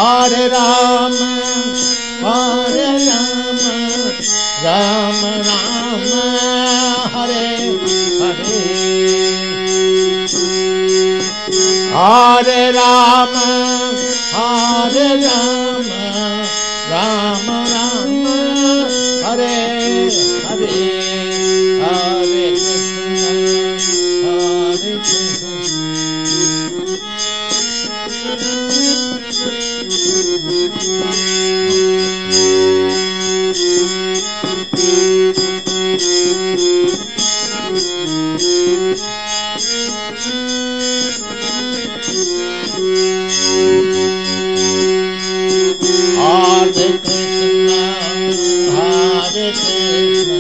Hare Rama, Hare Rama, Rama Rama, Hare Hare. Hare Rama, Hare Rama, Rama Rama, Hare Hare. Hare Krishna, Hare Krishna. Hare Krishna, Hare Krishna,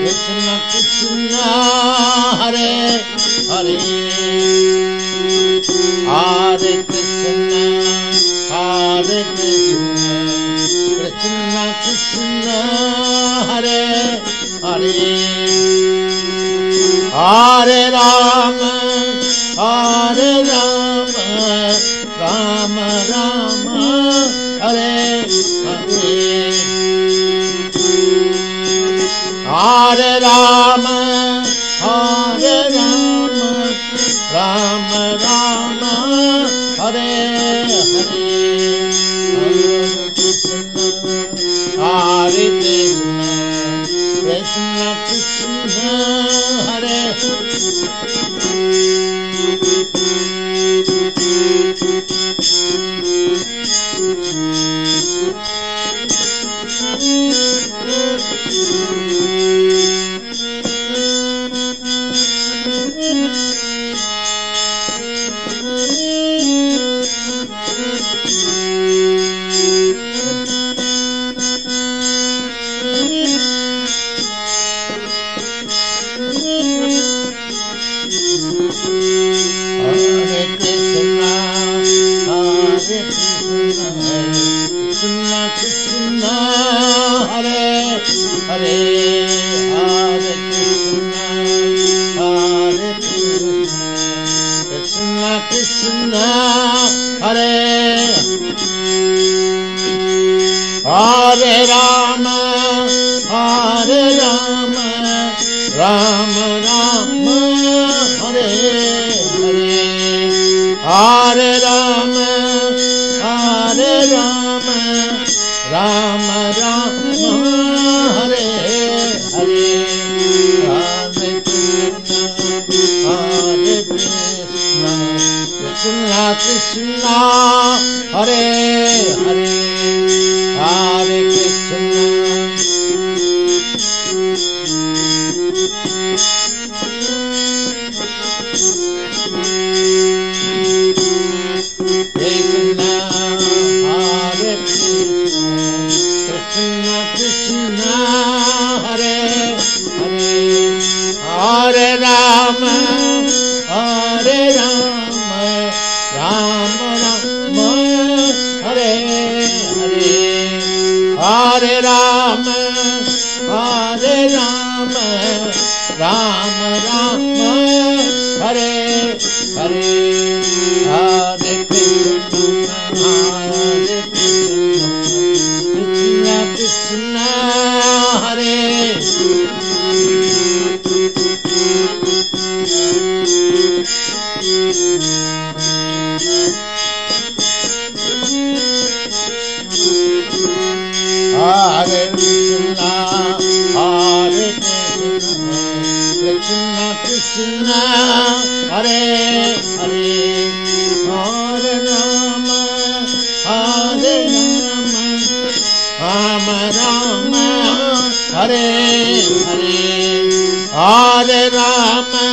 Krishna Krishna, Hare Hare. Hare Krishna, Hare Krishna, Krishna Krishna, Hare Hare. Hare Rama, Hare Rama, Rama Rama, Hare Hare. Hare Rama, Hare Rama, Rama Rama, Hare Hare. Hare Krishna, Hare Krishna, Krishna Krishna, Hare Krishna, Hare Hare Rama, Hare Rama, Rama Rama, Hare Hare. Hare Rama, Hare Rama, Rama Rama, Hare Hare. Hare Krishna, Hare Krishna, Krishna Krishna, Hare Hare. Hare Krishna, Krishna, Hare Krishna, Krishna Krishna, Hare Hare. Hare Rama, Hare Rama, Rama Rama, Hare Hare. Hare Rama, Hare Rama, Rama Rama, Hare Hare. Hare Krishna, Hare Krishna, Krishna Krishna, Hare Hare Krishna, Hare Krishna, Krishna Krishna, Hare Hare. Hare Rama, Hare Rama, Rama Rama, Hare Hare. Hare Rama,